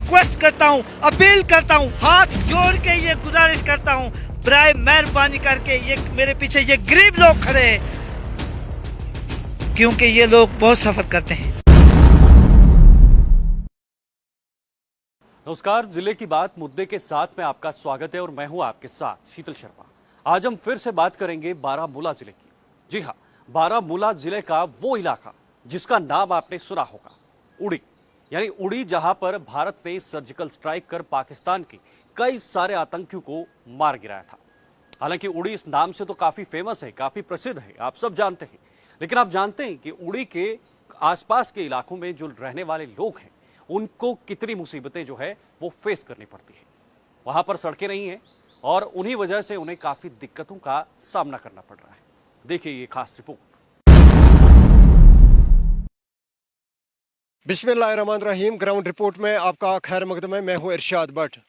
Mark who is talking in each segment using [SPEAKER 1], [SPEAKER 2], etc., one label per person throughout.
[SPEAKER 1] Request करता हूँ, appeal करता हूँ, हाथ जोड़ के ये गुजारिश करता हूँ, बराए मेहरबानी करके ये मेरे पीछे ये गरीब लोग खड़े हैं, क्योंकि ये लोग बहुत सफर करते हैं।
[SPEAKER 2] नमस्कार, जिले की बात मुद्दे के साथ में आपका स्वागत है और मैं हूं आपके साथ शीतल शर्मा। आज हम फिर से बात करेंगे बारामूला जिले की। जी हां, बारामूला जिले का वो इलाका जिसका नाम आपने सुना होगा, उड़ी। यानी उड़ी, जहां पर भारत ने सर्जिकल स्ट्राइक कर पाकिस्तान के कई सारे आतंकियों को मार गिराया था। हालांकि उड़ी इस नाम से तो काफी फेमस है, काफी प्रसिद्ध है, आप सब जानते हैं। लेकिन आप जानते हैं कि उड़ी के आसपास के इलाकों में जो रहने वाले लोग हैं, उनको कितनी मुसीबतें जो है वो फेस करनी पड़ती है। वहां पर सड़कें नहीं हैं और उन्हीं वजह से उन्हें काफी दिक्कतों का सामना करना पड़ रहा है। देखिए ये खास रिपोर्ट।
[SPEAKER 3] बिस्मिल्लाहिर्रहमानिर्रहीम। ग्राउंड रिपोर्ट में आपका खैर मकदम है। मैं हूं इरशाद भट्ट।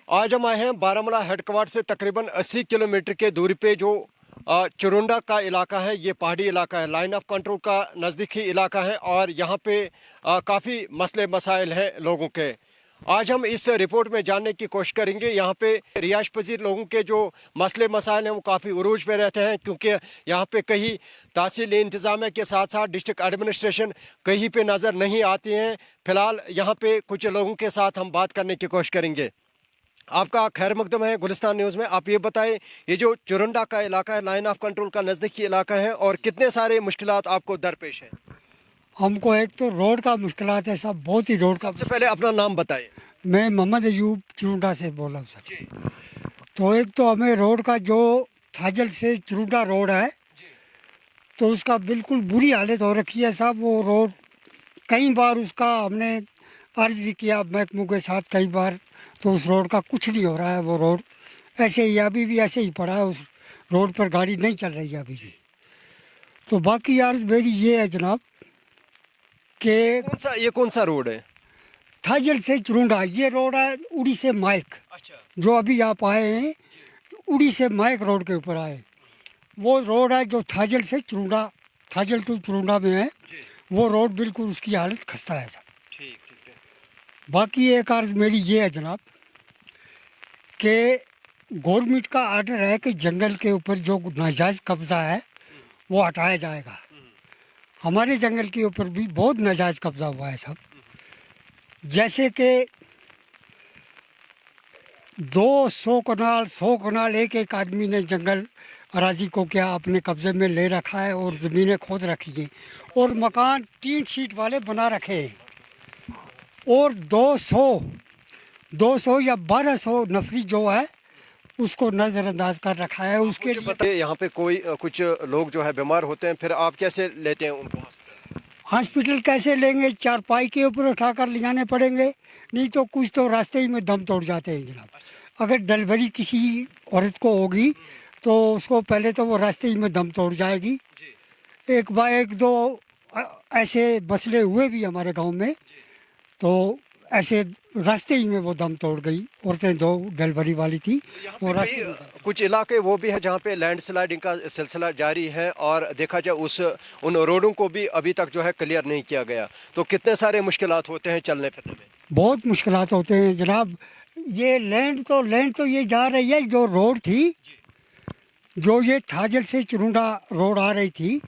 [SPEAKER 3] आज हम आए हैं बारामूला हेडक्वार्टर से तकरीबन 80 किलोमीटर के दूरी पे जो चुरुंडा का इलाका है, ये पहाड़ी इलाका है, लाइन ऑफ कंट्रोल का नज़दीकी इलाका है और यहाँ पे काफ़ी मसले मसाइल हैं लोगों के। आज हम इस रिपोर्ट में जानने की कोशिश करेंगे यहाँ पे रिहाइश पजीर लोगों के जो मसले मसाइल हैं वो काफ़ी उरूज पे रहते हैं, क्योंकि यहाँ पे कहीं तहसीली इंतज़ामिया के साथ साथ डिस्ट्रिक्ट एडमिनिस्ट्रेशन कहीं पे नज़र नहीं आती हैं। फ़िलहाल यहाँ पे कुछ लोगों के साथ हम बात करने की कोशिश करेंगे। आपका खैर मकदम है गुलिस्तान न्यूज़ में। आप ये बताएं, ये जो चुरुंडा का इलाका है, लाइन ऑफ कंट्रोल का नज़दीकी इलाका है, और कितने सारे मुश्किलात आपको दरपेश हैं?
[SPEAKER 4] हमको एक तो रोड का मुश्किलात है सब, बहुत ही रोड का।
[SPEAKER 3] सबसे पहले अपना नाम बताएं।
[SPEAKER 4] मैं मोहम्मद अयूब चुरुंडा से बोला सर। तो एक तो हमें रोड का जो थाजल से चुरुंडा रोड है, तो उसका बिल्कुल बुरी हालत हो रखी है साहब। वो रोड कई बार उसका हमने अर्ज भी किया महकमों के साथ कई बार, तो उस रोड का कुछ नहीं हो रहा है। वो रोड ऐसे ही अभी भी ऐसे ही पड़ा है, उस रोड पर गाड़ी नहीं चल रही है अभी भी। तो बाकी अर्ज मेरी ये है जनाब कि
[SPEAKER 3] ये कौन सा रोड है?
[SPEAKER 4] थाजल से चुरुंडा ये रोड है, उड़ी से माइक।
[SPEAKER 3] अच्छा।
[SPEAKER 4] जो अभी आप आए हैं उड़ी से माइक रोड के ऊपर आए, वो रोड है जो थाजल से चुरुंडा, थाजल टू चुरुंडा में है। वो रोड बिल्कुल उसकी हालत खस्ता है सब।
[SPEAKER 3] ठीक है।
[SPEAKER 4] बाकी एक अर्ज मेरी ये है जनाब कि गवर्नमेंट का आर्डर है कि जंगल के ऊपर जो नाजायज़ कब्ज़ा है वो हटाया जाएगा। हमारे जंगल के ऊपर भी बहुत नाजायज़ कब्ज़ा हुआ है सब। जैसे कि 200 कनाल 100 कनाल एक एक आदमी ने जंगल अराजी को क्या अपने कब्ज़े में ले रखा है और ज़मीनें खोद रखी हैं और मकान 3 शीट वाले बना रखे हैं। और 200 या 1200 नफरी जो है उसको नज़रअंदाज कर रखा है। उसके लिए
[SPEAKER 3] बताइए, यहाँ पे कोई कुछ लोग जो है बीमार होते हैं, फिर आप कैसे लेते हैं उनको
[SPEAKER 4] हॉस्पिटल कैसे लेंगे? चारपाई के ऊपर उठा कर ले जाने पड़ेंगे, नहीं तो कुछ तो रास्ते ही में दम तोड़ जाते हैं जनाब। अगर डिलीवरी किसी औरत को होगी तो उसको पहले तो वो रास्ते ही में दम तोड़ जाएगी। एक बार 1-2 ऐसे मसले हुए भी हमारे गांव में, तो ऐसे रास्ते ही में वो दम तोड़ गई। औरतें 2 डिलीवरी वाली थी, वो रास्ते में
[SPEAKER 3] कुछ इलाके वो भी है जहाँ पे लैंड स्लाइडिंग का सिलसिला जारी है, और देखा जाए उन रोडों को भी अभी तक जो है क्लियर नहीं किया गया। तो कितने सारे मुश्किलात होते हैं चलने फिरने में?
[SPEAKER 4] बहुत मुश्किलात होते हैं जनाब। ये लैंड तो ये जा रही है, जो रोड थी, जो ये थाजल से चुरुंडा रोड आ रही थी,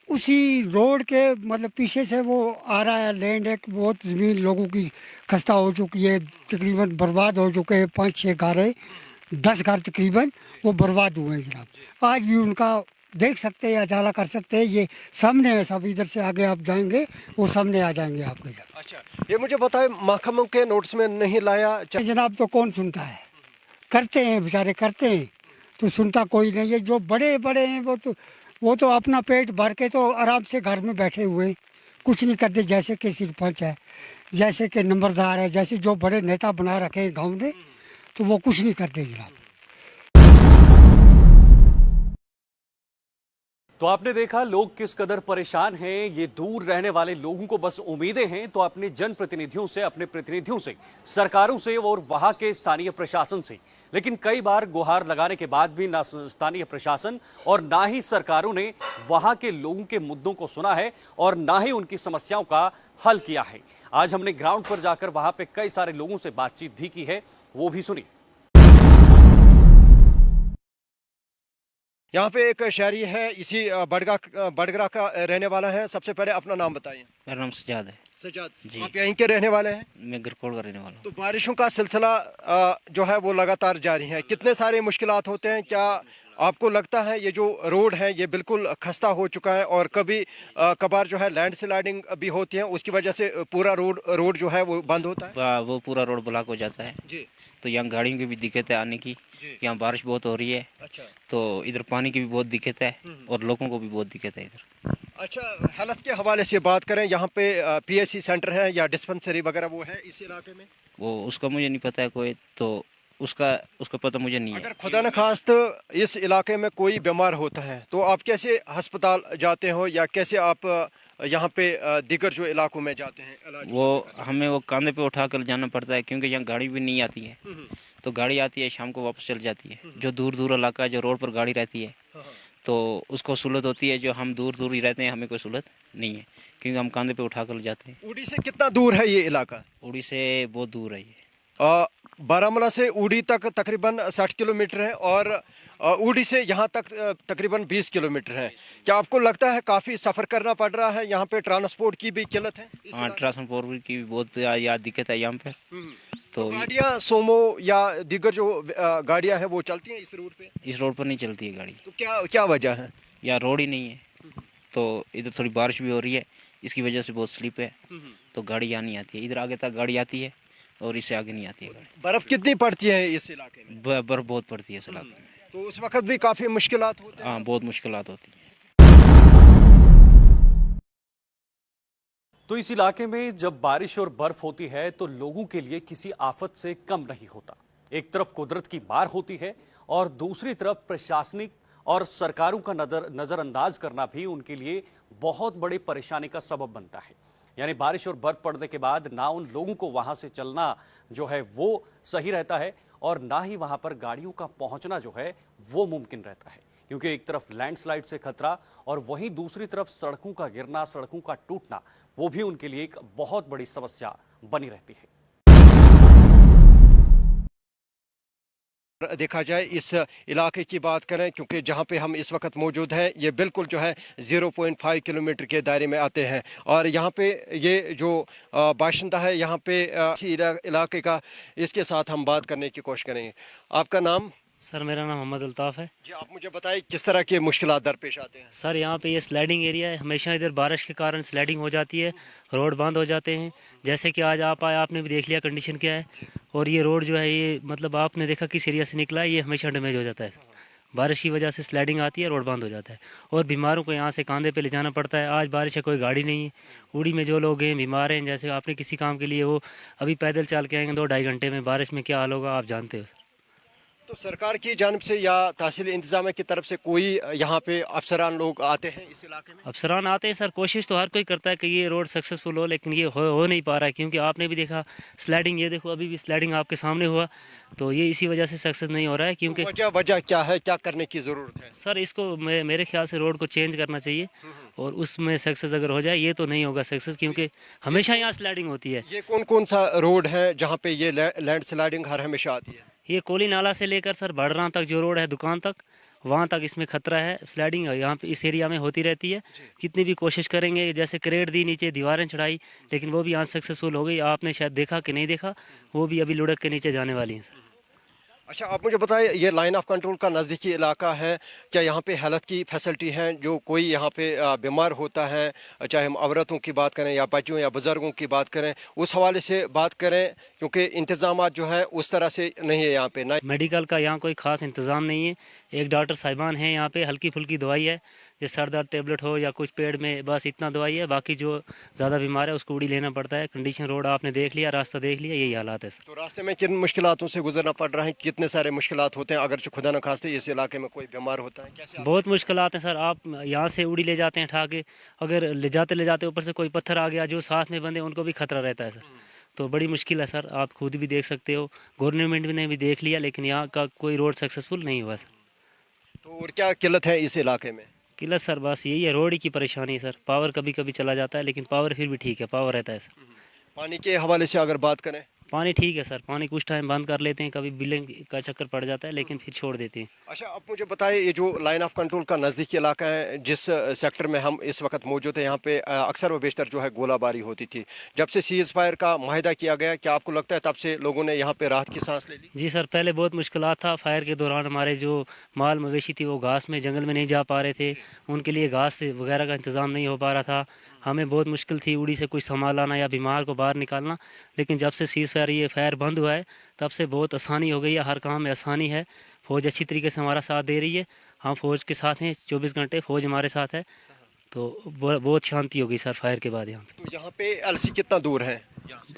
[SPEAKER 4] उसी रोड के मतलब पीछे से वो आ रहा है लैंड। एक बहुत ज़मीन लोगों की खस्ता हो चुकी है, तकरीबन बर्बाद हो चुके हैं। 5-6 घर है, 10 घर तकरीबन वो बर्बाद हुए हैं जनाब। आज भी उनका देख सकते हैं, अजाला कर सकते हैं। ये सामने है सब, इधर से आगे आप जाएंगे वो सामने आ जाएंगे आपके इधर।
[SPEAKER 3] अच्छा, ये मुझे बताएं, महकमों के नोट्स में नहीं लाया
[SPEAKER 4] जनाब? तो कौन सुनता है? करते हैं बेचारे, करते हैं, तो सुनता कोई नहीं है। जो बड़े बड़े हैं वो तो अपना पेट भर के तो आराम से घर में बैठे हुए, कुछ नहीं करते। जैसे कि सरपंच है, जैसे कि नंबरदार है, जैसे जो बड़े नेता बना रखे हैं गांव ने, तो वो कुछ नहीं करते जनाब।
[SPEAKER 2] तो आपने देखा लोग किस कदर परेशान हैं। ये दूर रहने वाले लोगों को बस उम्मीदें हैं तो अपने जनप्रतिनिधियों से, अपने प्रतिनिधियों से, सरकारों से और वहां के स्थानीय प्रशासन से। लेकिन कई बार गुहार लगाने के बाद भी ना स्थानीय प्रशासन और ना ही सरकारों ने वहां के लोगों के मुद्दों को सुना है और ना ही उनकी समस्याओं का हल किया है। आज हमने ग्राउंड पर जाकर वहां पे कई सारे लोगों से बातचीत भी की है, वो भी सुनिए।
[SPEAKER 3] यहाँ पे एक शहरी है, इसी बड़गरा का रहने वाला है। सबसे पहले अपना नाम बताइए।
[SPEAKER 5] मेरा नाम सजाद है
[SPEAKER 3] सजाद
[SPEAKER 5] जी।
[SPEAKER 3] आप यहीं के रहने वाले हैं?
[SPEAKER 5] मैं गरकोड़ का रहने वाला हूँ।
[SPEAKER 3] तो बारिशों का सिलसिला जो है वो लगातार जारी है, कितने सारे मुश्किलात होते हैं? क्या आपको लगता है ये जो रोड है ये बिल्कुल खस्ता हो चुका है और कभी कभार जो है लैंड स्लाइडिंग भी होती है, उसकी वजह से पूरा रोड जो है वो बंद होता है?
[SPEAKER 5] वो पूरा रोड ब्लॉक हो जाता है
[SPEAKER 3] जी
[SPEAKER 5] तो यहाँ गाड़ियों की भी दिक्कत है आने की। यहाँ बारिश बहुत हो रही है
[SPEAKER 3] अच्छा
[SPEAKER 5] तो इधर पानी की भी बहुत दिक्कत है और लोगों को भी बहुत दिक्कत है इधर।
[SPEAKER 3] अच्छा, हालत के हवाले से बात करें, यहाँ पे पीएचसी सेंटर है या डिस्पेंसरी वगैरह वो है इस इलाके में?
[SPEAKER 5] वो उसका मुझे नहीं पता है कोई, तो उसका पता मुझे नहीं है।
[SPEAKER 3] अगर खुदा न खास्त इस इलाके में कोई बीमार होता है तो आप कैसे अस्पताल जाते हो या कैसे आप यहाँ पे दीगर जो इलाकों में जाते हैं इलाज?
[SPEAKER 5] वो हमें वो कांधे पे उठा कर जाना पड़ता है क्योंकि यहाँ गाड़ी भी नहीं आती है। तो गाड़ी आती है शाम को वापस चल जाती है। जो दूर दूर इलाका है जो रोड पर गाड़ी रहती है तो उसको सहूलत होती है। जो हम दूर दूर ही रहते हैं हमें कोई सहूलत नहीं है क्योंकि हम कांधे पे उठा कर जाते हैं।
[SPEAKER 3] उड़ी से कितना दूर है ये इलाका?
[SPEAKER 5] उड़ी से बहुत दूर है ये।
[SPEAKER 3] बारामूला से उड़ी तक तकरीबन 60 किलोमीटर है और उड़ी से यहाँ तक तकरीबन 20 किलोमीटर है। क्या आपको लगता है काफ़ी सफ़र करना पड़ रहा है? यहाँ पे ट्रांसपोर्ट की भी किल्लत है?
[SPEAKER 5] हाँ, ट्रांसपोर्ट की भी बहुत याद दिक्कत है यहाँ पे।
[SPEAKER 3] तो गाड़ियाँ सोमो या दीगर जो गाड़ियाँ हैं वो चलती हैं इस रूट पे?
[SPEAKER 5] इस रोड पर नहीं चलती है गाड़ी।
[SPEAKER 3] तो क्या वजह है?
[SPEAKER 5] यहाँ रोड ही नहीं है तो इधर थोड़ी बारिश भी हो रही है, इसकी वजह से बहुत स्लिप है तो गाड़ी यहाँ नहीं आती है। इधर आगे तक गाड़ी आती है और इससे आगे नहीं आती है गाड़ी।
[SPEAKER 3] बर्फ़ कितनी पड़ती है इस इलाके में?
[SPEAKER 5] बर्फ बहुत पड़ती है इस इलाके में।
[SPEAKER 3] तो उस वक्त भी काफ़ी मुश्किलात होते हैं?
[SPEAKER 5] हाँ, बहुत मुश्किलात होती है।
[SPEAKER 2] तो इस इलाके में जब बारिश और बर्फ होती है तो लोगों के लिए किसी आफत से कम नहीं होता। एक तरफ कुदरत की मार होती है और दूसरी तरफ प्रशासनिक और सरकारों का नजरअंदाज करना भी उनके लिए बहुत बड़ी परेशानी का सबब बनता है। यानी बारिश और बर्फ पड़ने के बाद ना उन लोगों को वहां से चलना जो है वो सही रहता है और ना ही वहां पर गाड़ियों का पहुंचना जो है वो मुमकिन रहता है, क्योंकि एक तरफ लैंडस्लाइड से खतरा और वहीं दूसरी तरफ सड़कों का गिरना, सड़कों का टूटना, वो भी उनके लिए एक बहुत बड़ी समस्या बनी रहती है।
[SPEAKER 3] देखा जाए इस इलाके की बात करें, क्योंकि जहां पे हम इस वक्त मौजूद हैं ये बिल्कुल जो है 0.5 किलोमीटर के दायरे में आते हैं और यहाँ पे ये जो बाशिंदा है यहाँ पे इसी इलाके का, इसके साथ हम बात करने की कोशिश करेंगे। आपका नाम?
[SPEAKER 6] सर मेरा नाम मोहम्मद अल्ताफ़ है।
[SPEAKER 3] जी, आप मुझे बताइए किस तरह के मुश्किलात दरपेश आते हैं?
[SPEAKER 6] सर यहाँ पे ये स्लाइडिंग एरिया है, हमेशा इधर बारिश के कारण स्लाइडिंग हो जाती है, रोड बंद हो जाते हैं। जैसे कि आज आप आए, आपने भी देख लिया कंडीशन क्या है। और ये रोड जो है ये मतलब आपने देखा किस एरिया से निकला है, ये हमेशा डैमेज हो जाता है। बारिश की वजह से स्लाइडिंग आती है, रोड बंद हो जाता है और बीमारों को यहाँ से कांधे पे ले जाना पड़ता है। आज बारिश है, कोई गाड़ी नहीं है। उड़ी में जो लोग हैं बीमार हैं, जैसे आपने किसी काम के लिए वो अभी पैदल चल के आएंगे 2-2.5 घंटे में, बारिश में क्या हाल होगा आप जानते हो।
[SPEAKER 3] तो सरकार की जानिब से या तहसील इंतजामिया की तरफ से कोई यहाँ पे अफसरान लोग आते हैं इस इलाके में?
[SPEAKER 6] अफसरान आते हैं सर, कोशिश तो हर कोई करता है कि ये रोड सक्सेसफुल हो, लेकिन ये हो नहीं पा रहा है क्योंकि आपने भी देखा स्लाइडिंग, ये देखो अभी भी स्लाइडिंग आपके सामने हुआ, तो ये इसी वजह से सक्सेस नहीं हो रहा है। क्योंकि
[SPEAKER 3] वजह क्या है, क्या करने की ज़रूरत है?
[SPEAKER 6] सर इसको मेरे ख्याल से रोड को चेंज करना चाहिए और उसमें सक्सेस अगर हो जाए, ये तो नहीं होगा सक्सेस क्योंकि हमेशा यहाँ स्लाइडिंग होती है।
[SPEAKER 3] ये कौन सा रोड है जहाँ पे ये लैंड स्लाइडिंग हर हमेशा आती है?
[SPEAKER 6] ये कोली नाला से लेकर सर बड़रा तक जो रोड है दुकान तक, वहाँ तक इसमें खतरा है। स्लाइडिंग यहाँ पे इस एरिया में होती रहती है। कितनी भी कोशिश करेंगे, जैसे क्रेड दी नीचे, दीवारें चढ़ाई, लेकिन वो भी यहाँ सक्सेसफुल हो गई। आपने शायद देखा कि नहीं देखा, वो भी अभी लुढ़क के नीचे जाने वाली हैं सर।
[SPEAKER 3] अच्छा, आप मुझे बताइए, ये लाइन ऑफ कंट्रोल का नज़दीकी इलाका है, क्या यहाँ पे हेल्थ की फैसिलिटी है? जो कोई यहाँ पे बीमार होता है, चाहे हम औरतों की बात करें या बच्चों या बुज़ुर्गों की बात करें, उस हवाले से बात करें, क्योंकि इंतज़ाम जो है उस तरह से नहीं है यहाँ पे। ना
[SPEAKER 6] मेडिकल का यहाँ कोई ख़ास इंतज़ाम नहीं है। एक डॉक्टर साहिबान हैं यहाँ पे, हल्की फुल्की दवाई है, जैसे सर दर्द टेबलेट हो या कुछ पेट में, बस इतना दवाई है। बाकी जो ज़्यादा बीमार है उसको उड़ी लेना पड़ता है। कंडीशन रोड आपने देख लिया, रास्ता देख लिया, यही हालात है सर।
[SPEAKER 3] तो रास्ते में किन मुश्किलातों से गुजरना पड़ रहा है, कितने सारे मुश्किलात होते हैं अगर जो खुदा न खास्ते इस इलाके में कोई बीमार होता है? कैसे
[SPEAKER 6] बहुत मुश्किलात हैं सर। आप यहाँ से उड़ी ले जाते हैं ठा के, अगर ले जाते ऊपर से कोई पत्थर आ गया, जो साथ में बंदे उनको भी खतरा रहता है सर। तो बड़ी मुश्किल है सर, आप खुद भी देख सकते हो, गवर्नमेंट ने भी देख लिया, लेकिन यहाँ का कोई रोड सक्सेसफुल नहीं हुआ सर।
[SPEAKER 3] तो और क्या किल्लत है इस इलाके में?
[SPEAKER 6] किल्लत सर बस यही है, रोड ही की परेशानी है सर। पावर कभी कभी चला जाता है, लेकिन पावर फिर भी ठीक है, पावर रहता है सर।
[SPEAKER 3] पानी के हवाले से अगर बात करें,
[SPEAKER 6] पानी ठीक है सर, पानी कुछ टाइम बंद कर लेते हैं, कभी बिलिंग का चक्कर पड़ जाता है लेकिन फिर छोड़ देते हैं।
[SPEAKER 3] अच्छा आप मुझे बताइए, ये जो लाइन ऑफ कंट्रोल का नज़दीकी इलाका है, जिस सेक्टर में हम इस वक्त मौजूद हैं, यहाँ पे अक्सर व बेशतर जो है गोलाबारी होती थी। जब से सीज़ फायर का माहिदा किया गया, क्या आपको लगता है तब से लोगों ने यहाँ पे राहत की सांस ले ली?
[SPEAKER 6] जी सर, पहले बहुत मुश्किलात था। फायर के दौरान हमारे जो माल मवेशी थी वो घास में जंगल में नहीं जा पा रहे थे, उनके लिए घास वगैरह का इंतज़ाम नहीं हो पा रहा था। हमें बहुत मुश्किल थी उड़ी से कुछ सामान लाना या बीमार को बाहर निकालना। लेकिन जब से सीज़ फायर ये फायर बंद हुआ है तब से बहुत आसानी हो गई है, हर काम में आसानी है। फ़ौज अच्छी तरीके से हमारा साथ दे रही है, हम फ़ौज के साथ हैं, 24 घंटे फ़ौज हमारे साथ है, तो बहुत शांति हो गई सर फायर के बाद यहाँ पे।
[SPEAKER 3] तो यहाँ पे एलसी कितना दूर है?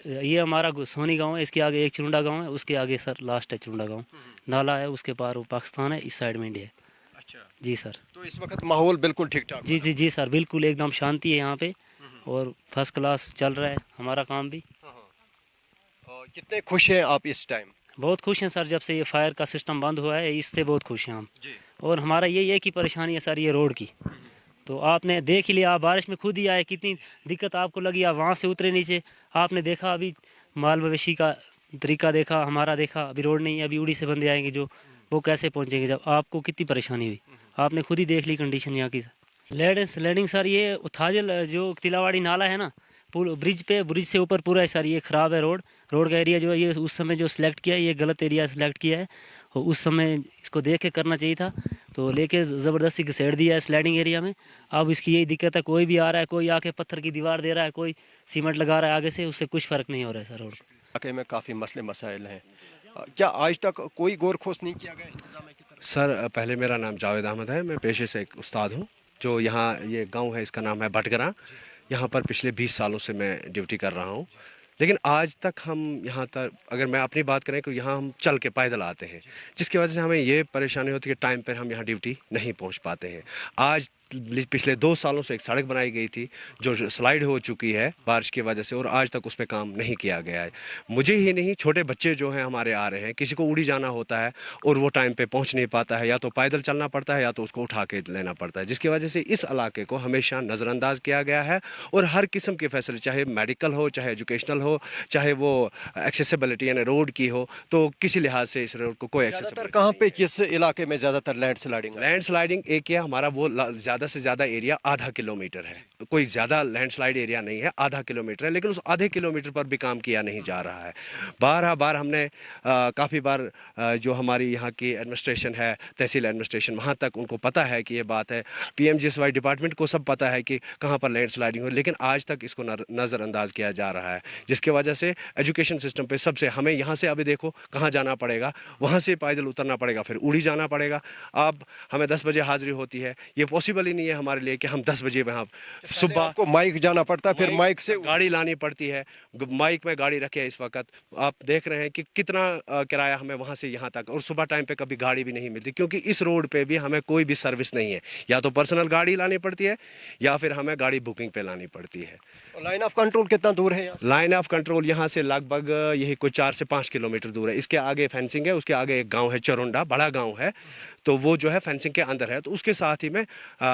[SPEAKER 6] ये हमारा सोनी गांव है, इसके आगे एक चुरुंडा गांव है, उसके आगे सर लास्ट है चुरुंडा गांव, नाला है, उसके पार वो पाकिस्तान है, इस साइड में इंडिया है।
[SPEAKER 3] अच्छा,
[SPEAKER 6] जी सर।
[SPEAKER 3] तो इस वक्त माहौल बिल्कुल ठीक ठाक?
[SPEAKER 6] जी जी जी सर, बिल्कुल एकदम शांति है यहाँ पे और फर्स्ट क्लास चल रहा है हमारा काम भी।
[SPEAKER 3] कितने खुश हैं आप इस टाइम?
[SPEAKER 6] बहुत खुश हैं सर, जब से ये फायर का सिस्टम बंद हुआ है इससे बहुत खुश हैं हम। और हमारा ये एक ही परेशानी है सर, ये रोड की। तो आपने देख ही लिया, आप बारिश में खुद ही आए, कितनी दिक्कत आपको लगी, आप वहाँ से उतरे नीचे, आपने देखा अभी माल मवेशी का तरीका देखा, हमारा देखा, अभी रोड नहीं है, अभी उड़ी से बंदे आएंगे जो वो कैसे पहुँचेंगे, जब आपको कितनी परेशानी हुई आपने खुद ही देख ली कंडीशन यहाँ की। स्लैडिंग सर, ये थाजल जो तिलावाड़ी नाला है ना, ब्रिज से ऊपर पूरा है सर, ये ख़राब है रोड का एरिया जो है, ये उस समय जो सिलेक्ट किया है ये गलत एरिया सिलेक्ट किया है, और उस समय इसको देख के करना चाहिए था, तो लेके ज़बरदस्ती घसेड़ दिया है स्लाइडिंग एरिया में। अब इसकी यही दिक्कत है, कोई भी आ रहा है, कोई आके पत्थर की दीवार दे रहा है, कोई सीमेंट लगा रहा है आगे से, उससे कुछ फ़र्क नहीं हो रहा है सर रोड को।
[SPEAKER 3] इलाके में काफ़ी मसले मसाइल हैं, क्या आज तक कोई गौर खोज नहीं किया गया इंतजाम की तरफ?
[SPEAKER 7] सर पहले मेरा नाम जावेद अहमद है, मैं पेशे से एक उस्ताद हूँ। जो यहाँ ये गांव है इसका नाम है भटगरा, यहाँ पर पिछले 20 सालों से मैं ड्यूटी कर रहा हूँ। लेकिन आज तक हम यहाँ तक, अगर मैं अपनी बात करें तो यहाँ हम चल के पैदल आते हैं, जिसकी वजह से हमें ये परेशानी होती है कि टाइम पर हम यहाँ ड्यूटी नहीं पहुँच पाते हैं। आज पिछले 2 सालों से एक सड़क बनाई गई थी जो स्लाइड हो चुकी है बारिश की वजह से, और आज तक उस पर काम नहीं किया गया है। मुझे ही नहीं, छोटे बच्चे जो हैं हमारे आ रहे हैं, किसी को उड़ी जाना होता है और वो टाइम पे पहुंच नहीं पाता है, या तो पैदल चलना पड़ता है या तो उसको उठा के लेना पड़ता है, जिसकी वजह से इस इलाके को हमेशा नज़रअंदाज किया गया है। और हर किस्म की फैसिलिटी, चाहे मेडिकल हो, चाहे एजुकेशनल हो, चाहे वो एक्सेसिबिलिटी यानी रोड की हो, तो किसी लिहाज से इस रोड को कोई एक्सेसिबिलिटी।
[SPEAKER 3] कहाँ पे किस इलाके में ज़्यादातर लैंड
[SPEAKER 7] स्लाइडिंग एक है हमारा, वो ज़्यादा से ज़्यादा एरिया आधा किलोमीटर है, कोई ज़्यादा लैंडस्लाइड एरिया नहीं है, आधा किलोमीटर है, लेकिन उस आधे किलोमीटर पर भी काम किया नहीं जा रहा है। बार हमने काफ़ी बार जो हमारी यहाँ की एडमिनिस्ट्रेशन है, तहसील एडमिनिस्ट्रेशन, वहाँ तक उनको पता है कि ये बात है, PMGSY डिपार्टमेंट को सब पता है कि कहाँ पर लैंडस्लाइडिंग हो, लेकिन आज तक इसको नज़रअंदाज किया जा रहा है, जिसकी वजह से एजुकेशन सिस्टम पे सबसे, हमें यहाँ से अभी देखो कहाँ जाना पड़ेगा, वहाँ से पैदल उतरना पड़ेगा, फिर उड़ी जाना पड़ेगा। अब हमें 10 बजे हाजिरी होती है, ये पॉसिबल ही नहीं है हमारे लिए कि हम 10 बजे वहाँ सुबह
[SPEAKER 3] को माइक जाना पड़ता है, फिर माइक से
[SPEAKER 7] गाड़ी लानी पड़ती है, माइक में गाड़ी रखे। इस वक्त आप देख रहे हैं कि कितना किराया हमें वहाँ से यहाँ तक, और सुबह टाइम पे कभी गाड़ी भी नहीं मिलती, क्योंकि इस रोड पे भी हमें कोई भी सर्विस नहीं है, या तो पर्सनल गाड़ी लानी पड़ती है या फिर हमें गाड़ी बुकिंग पे लानी पड़ती है।
[SPEAKER 3] लाइन ऑफ कंट्रोल कितना दूर है यहाँ से?
[SPEAKER 7] लाइन ऑफ कंट्रोल यहाँ से लगभग यही कोई 4 से 5 किलोमीटर दूर है। इसके आगे फेंसिंग है, उसके आगे एक गांव है चरुंडा, बड़ा गांव है, तो वो जो है फेंसिंग के अंदर है, तो उसके साथ ही में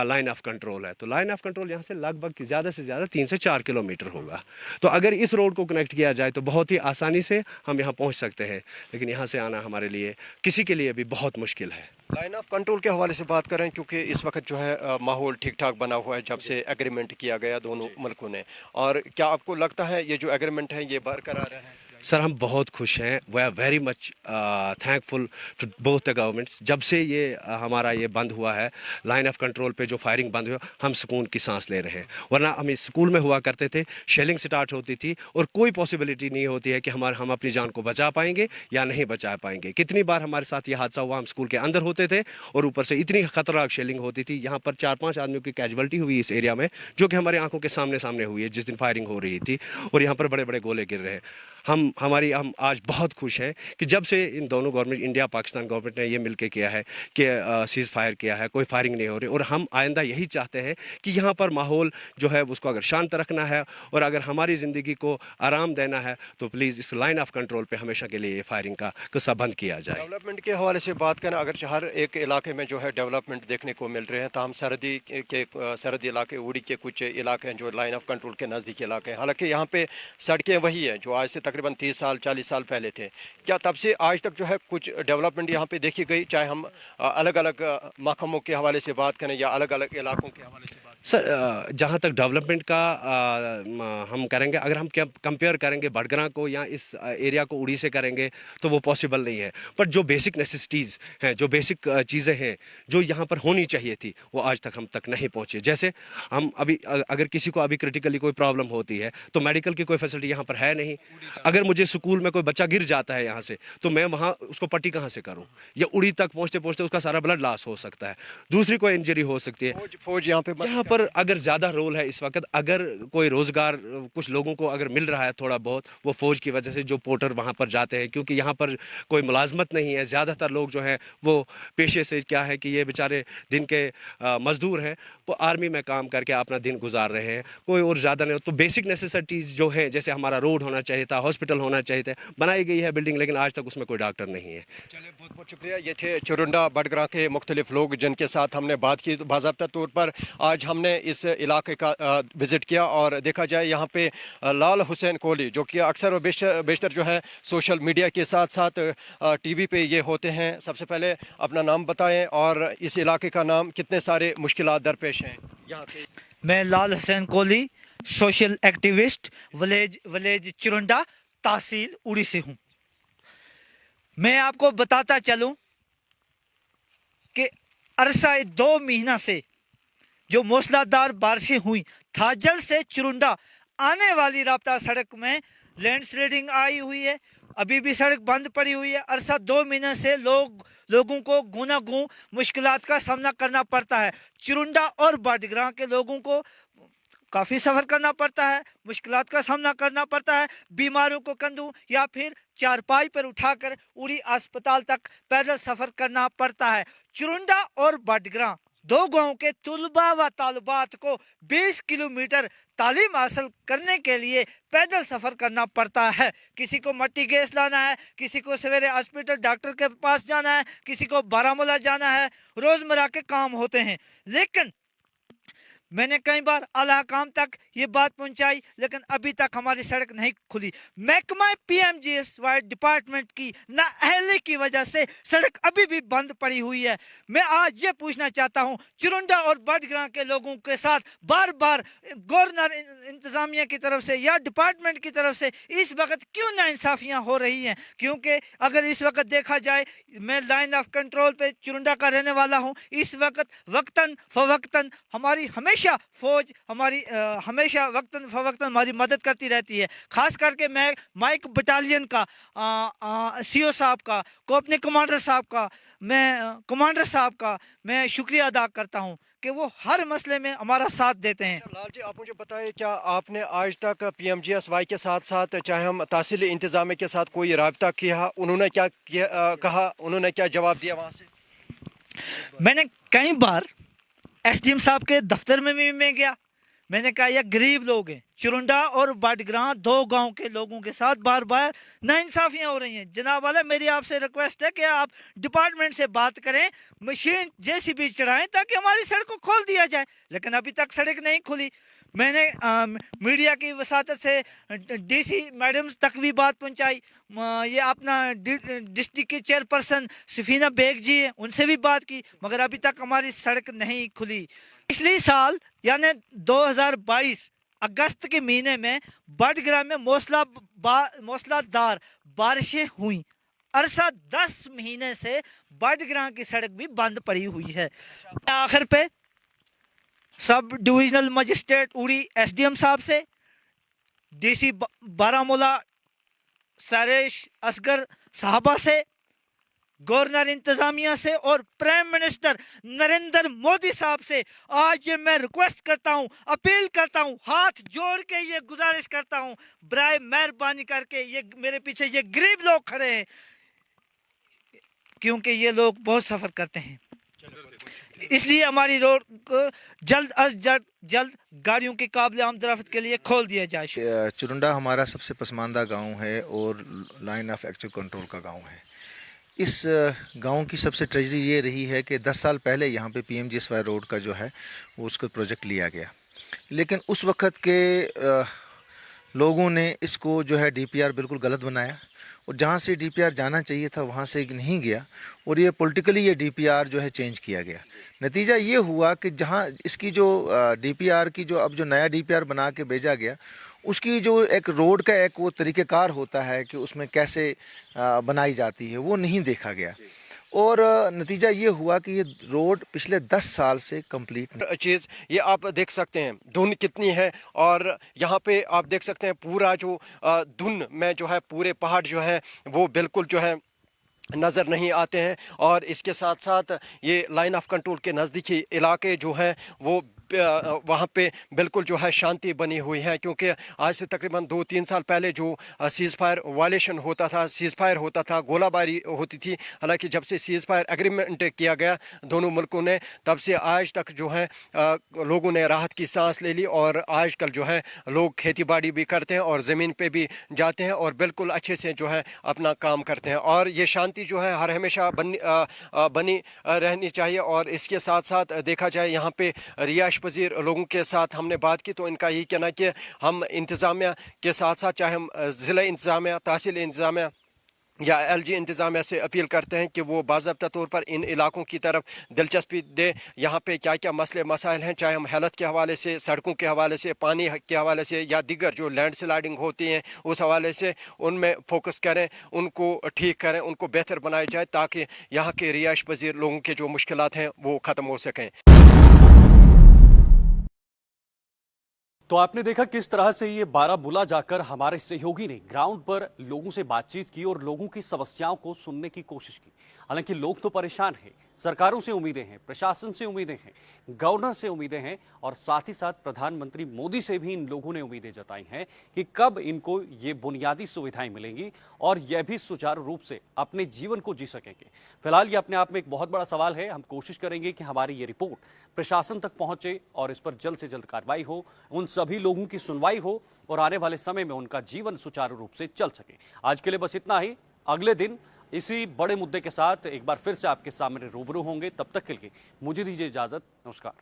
[SPEAKER 7] लाइन ऑफ कंट्रोल है। तो लाइन ऑफ कंट्रोल यहाँ से लगभग ज़्यादा से ज़्यादा 3 से 4 किलोमीटर होगा। तो अगर इस रोड को कनेक्ट किया जाए तो बहुत ही आसानी से हम यहाँ पहुँच सकते हैं, लेकिन यहाँ से आना हमारे लिए, किसी के लिए भी बहुत मुश्किल है।
[SPEAKER 3] लाइन ऑफ कंट्रोल के हवाले से बात करें, क्योंकि इस वक्त जो है माहौल ठीक ठाक बना हुआ है जब से एग्रीमेंट किया गया दोनों मुल्कों ने, और क्या आपको लगता है ये जो एग्रीमेंट है ये बरकरार है?
[SPEAKER 7] सर हम बहुत खुश हैं, we are very much thankful to both the governments. जब से ये हमारा ये बंद हुआ है, लाइन ऑफ कंट्रोल पे जो फायरिंग बंद हुआ, हम सुकून की सांस ले रहे हैं। वरना हम स्कूल में हुआ करते थे, शेलिंग स्टार्ट होती थी और कोई पॉसिबिलिटी नहीं होती है कि हम अपनी जान को बचा पाएंगे या नहीं बचा पाएंगे। कितनी बार हमारे साथ ये हादसा हुआ, हम स्कूल के अंदर होते थे और ऊपर से इतनी खतरनाक शेलिंग होती थी, यहाँ पर 4-5 आदमियों की कैजुअल्टी हुई इस एरिया में, जो कि हमारी आंखों के सामने हुई है जिस दिन फायरिंग हो रही थी, और यहाँ पर बड़े बड़े गोले गिर रहे हैं। हम आज बहुत खुश हैं कि जब से इन दोनों गवर्नमेंट, इंडिया पाकिस्तान गवर्नमेंट ने ये मिलकर किया है कि सीज़ फायर किया है, कोई फायरिंग नहीं हो रही, और हम आइंदा यही चाहते हैं कि यहाँ पर माहौल जो है उसको अगर शांत रखना है और अगर हमारी ज़िंदगी को आराम देना है तो प्लीज़ इस लाइन ऑफ कंट्रोल पे हमेशा के लिए ये फायरिंग का किस्सा बंद किया जाए।
[SPEAKER 3] डेवलपमेंट के हवाले से बात करें, अगर हर एक इलाके में जो है डेवलपमेंट देखने को मिल रहे हैं, तो हम सरहदी इलाके, उड़ी के कुछ इलाके हैं जो लाइन ऑफ कंट्रोल के नज़दीक इलाके हैं, हालांकि यहाँ पे सड़कें वही हैं जो आज से तकरीबन 30 साल 40 साल पहले थे। क्या तब से आज तक जो है कुछ डेवलपमेंट यहाँ पे देखी गई, चाहे हम अलग अलग महकमों के हवाले से बात करें या अलग अलग इलाकों के हवाले से बात?
[SPEAKER 7] सर, जहाँ तक डेवलपमेंट का हम करेंगे, अगर हम कंपेयर करेंगे बडगरां को या इस एरिया को उड़ी से करेंगे तो वो पॉसिबल नहीं है, पर जो बेसिक नेसेसिटीज़ हैं, जो बेसिक चीज़ें हैं जो यहाँ पर होनी चाहिए थी वो आज तक हम तक नहीं पहुँची। जैसे हम अभी अगर किसी को अभी क्रिटिकली कोई प्रॉब्लम होती है तो मेडिकल की कोई फैसिलिटी यहाँ पर है नहीं। अगर मुझे स्कूल में कोई बच्चा गिर जाता है यहाँ से तो मैं वहाँ उसको पट्टी कहाँ से करूँ, या उड़ी तक पहुँचते पहुँचते उसका सारा ब्लड लॉस हो सकता है, दूसरी कोई इंजरी हो सकती है।
[SPEAKER 3] फौज यहाँ
[SPEAKER 7] पर अगर ज़्यादा रोल है इस वक्त, अगर कोई रोज़गार कुछ लोगों को अगर मिल रहा है थोड़ा बहुत, वो फ़ौज की वजह से जो पोर्टर वहाँ पर जाते हैं, क्योंकि यहाँ पर कोई मुलाजमत नहीं है, ज़्यादातर लोग जो हैं वो पेशे से क्या है कि ये बेचारे दिन के मज़दूर हैं, वो आर्मी में काम करके अपना दिन गुजार रहे हैं, कोई और ज़्यादा नहीं। तो बेसिक नेसेसिटीज़ जो हैं, जैसे हमारा रोड होना चाहिए था, हॉस्पिटल होना चाहिए था, बनाई गई है बिल्डिंग, लेकिन आज तक उसमें कोई डॉक्टर नहीं है।
[SPEAKER 3] चलिए, बहुत बहुत शुक्रिया। ये थे चुरुंडा बडगरां के मुख्तलिफ लोग जिनके साथ हमने बात की। तो बाज़ाब्ता तौर पर आज हमने इस इलाके का विज़िट किया और देखा जाए यहाँ पे लाल हुसैन कोहली, जो कि अक्सर और बेशतर जो है सोशल मीडिया के साथ साथ टीवी पे ये होते हैं। सबसे पहले अपना नाम बताएं और इस इलाके का नाम, कितने सारे मुश्किलात दरपेश हैं यहाँ पे?
[SPEAKER 1] मैं Lal Hussain Kohli, social activist, village Churunda, tehsil Uri से हूँ। मैं आपको बताता चलूँ कि अरसा 2 महीना से जो मूसलाधार बारिशें हुई, थाजल से चुरुंडा आने वाली राब्ता सड़क में लैंडस्लाइडिंग आई हुई है, अभी भी सड़क बंद पड़ी हुई है। अरसा 2 महीने से लोगों को गुनागुन मुश्किलात का सामना करना पड़ता है। चुरुंडा और बडगरां के लोगों को काफ़ी सफ़र करना पड़ता है, मुश्किलात का सामना करना पड़ता है। बीमारों को कंधों या फिर चारपाई पर उठाकर उड़ी अस्पताल तक पैदल सफ़र करना पड़ता है। चुरुंडा और बडगरां 2 गाँव के तुलबा व तालबात को 20 किलोमीटर तालीम हासिल करने के लिए पैदल सफ़र करना पड़ता है। किसी को मट्टी गैस लाना है, किसी को सवेरे हॉस्पिटल डॉक्टर के पास जाना है, किसी को बारामूला जाना है, रोज़मर्रा के काम होते हैं। लेकिन मैंने कई बार आला काम तक ये बात पहुंचाई, लेकिन अभी तक हमारी सड़क नहीं खुली। महकमा PMGSY डिपार्टमेंट की नाअहली की वजह से सड़क अभी भी बंद पड़ी हुई है। मैं आज ये पूछना चाहता हूँ, चुरुंडा और बडगरां के लोगों के साथ बार बार गवर्नर, इंतज़ामिया की तरफ से या डिपार्टमेंट की तरफ से इस वक्त क्यों नाइंसाफ़ियाँ हो रही हैं? क्योंकि अगर इस वक्त देखा जाए, मैं लाइन ऑफ कंट्रोल पे चुरुंडा का रहने वाला हूँ। इस वक्त वक्तन फ़वक्तन हमारी हमेशा फौज हमेशा वक्तन फवक्तन हमारी मदद करती रहती है। खास करके मैं माइक बटालियन का CO साहब का, कोपनी कमांडर साहब का, कमांडर साहब का मैं शुक्रिया अदा करता हूं कि वो हर मसले में हमारा साथ देते हैं।
[SPEAKER 3] लाल जी, आप मुझे बताएं, क्या आपने आज तक PMGSY के साथ साथ, चाहे हम तहसीली इंतज़ामिया के साथ, कोई राब्ता किया? उन्होंने क्या कहा, उन्होंने क्या जवाब दिया वहाँ से?
[SPEAKER 1] मैंने कई बार SDM साहब के दफ्तर में भी मैं गया। मैंने कहा यह गरीब लोग हैं। चुरुंडा और बडगरां 2 गांव के लोगों के साथ बार बार नाइंसाफ़ियाँ हो रही हैं। जनाब वाला, मेरी आपसे रिक्वेस्ट है कि आप डिपार्टमेंट से बात करें, मशीन JCB चढ़ाएं ताकि हमारी सड़क को खोल दिया जाए, लेकिन अभी तक सड़क नहीं खुली। मैंने मीडिया की वसातत से DC मैडम तक भी बात पहुंचाई। ये अपना डिस्ट्रिक्ट की चेयरपर्सन सफीना बेग जी हैं, उनसे भी बात की, मगर अभी तक हमारी सड़क नहीं खुली। पिछले साल यानी 2022 अगस्त के महीने में बडगरां में मूसलाधार बारिशें हुई। अरसा 10 महीने से बडगरां की सड़क भी बंद पड़ी हुई है। आखिर पे सब डिविजनल मजिस्ट्रेट उड़ी SDM साहब से, DC बारामूला सरेश असगर साहबा से गवर्नर इंतजामिया से और प्राइम मिनिस्टर नरेंद्र मोदी साहब से आज ये मैं रिक्वेस्ट करता हूँ, अपील करता हूँ, हाथ जोड़ के ये गुजारिश करता हूँ, बराए मेहरबानी करके, ये मेरे पीछे ये गरीब लोग खड़े हैं क्योंकि ये लोग बहुत सफ़र करते हैं, इसलिए हमारी रोड को जल्द अज जल्द गाड़ियों के काबिल आमद के लिए खोल दिया जाए।
[SPEAKER 8] चुरुंडा हमारा सबसे पसमानदा गांव है और लाइन ऑफ एक्चुअल कंट्रोल का गांव है। इस गांव की सबसे ट्रेजडी ये रही है कि 10 साल पहले यहाँ पे PMGSY रोड का जो है वो उसका प्रोजेक्ट लिया गया, लेकिन उस वक़्त के लोगों ने इसको जो है DPR बिल्कुल गलत बनाया और जहाँ से DPR जाना चाहिए था वहाँ से नहीं गया और ये पॉलिटिकली ये DPR जो है चेंज किया गया। नतीजा ये हुआ कि जहाँ इसकी जो DPR की जो अब जो नया DPR बना के भेजा गया उसकी जो एक रोड का एक वो तरीक़ेकार होता है कि उसमें कैसे बनाई जाती है वो नहीं देखा गया और नतीजा ये हुआ कि ये रोड पिछले 10 साल से कंप्लीट
[SPEAKER 3] चीज़ ये आप देख सकते हैं धुन कितनी है और यहाँ पे आप देख सकते हैं पूरा जो धुन में जो है पूरे पहाड़ जो है वो बिल्कुल जो है नज़र नहीं आते हैं और इसके साथ साथ ये लाइन ऑफ कंट्रोल के नज़दीकी इलाके जो हैं वो वहाँ पे बिल्कुल जो है शांति बनी हुई है क्योंकि आज से तकरीबन 2-3 साल पहले जो सीज़ फायर वायलेशन होता था, सीज़ फायर होता था, गोलाबारी होती थी। हालांकि जब से सीज़ फायर एग्रीमेंट किया गया दोनों मुल्कों ने तब से आज तक जो है लोगों ने राहत की सांस ले ली और आजकल जो है लोग खेती बाड़ी भी करते हैं और ज़मीन पे भी जाते हैं और बिल्कुल अच्छे से जो है अपना काम करते हैं और ये शांति जो है हर हमेशा बनी रहनी चाहिए। और इसके साथ साथ देखा जाए यहाँ पे रिहाइश पजीर लोगों के साथ हमने बात की तो इनका यही कहना कि हम इंतज़ामिया के साथ साथ चाहे हम ज़िला इंतज़ामिया, तहसील इंतज़ामिया या LG इंतज़ामिया से अपील करते हैं कि वो बाज़ाब्ता तौर पर इन इलाकों की तरफ दिलचस्पी दे। यहाँ पे क्या क्या मसले मसाइल हैं, चाहे हम हेल्थ के हवाले से, सड़कों के हवाले से, पानी के हवाले से या दीगर जो लैंड स्लाइडिंग होती हैं उस हवाले से उनमें फ़ोकस करें, उनको ठीक करें, उनको बेहतर बनाया जाए ताकि यहाँ के रिहाइश पजीर लोगों के जो मुश्किलात हैं वो ख़त्म हो सकें।
[SPEAKER 2] तो आपने देखा किस तरह से ये बारामूला जाकर हमारे सहयोगी ने ग्राउंड पर लोगों से बातचीत की और लोगों की समस्याओं को सुनने की कोशिश की। हालांकि लोग तो परेशान हैं, सरकारों से उम्मीदें हैं, प्रशासन से उम्मीदें हैं, गवर्नर से उम्मीदें हैं और साथ ही साथ प्रधानमंत्री मोदी से भी इन लोगों ने उम्मीदें जताई हैं कि कब इनको ये बुनियादी सुविधाएं मिलेंगी और यह भी सुचारू रूप से अपने जीवन को जी सकेंगे। फिलहाल ये अपने आप में एक बहुत बड़ा सवाल है। हम कोशिश करेंगे कि हमारी ये रिपोर्ट प्रशासन तक पहुंचे और इस पर जल्द से जल्द कार्रवाई हो, उन सभी लोगों की सुनवाई हो और आने वाले समय में उनका जीवन सुचारू रूप से चल सके। आज के लिए बस इतना ही। अगले दिन इसी बड़े मुद्दे के साथ एक बार फिर से आपके सामने रूबरू होंगे। तब तक के लिए मुझे दीजिए इजाजत। नमस्कार।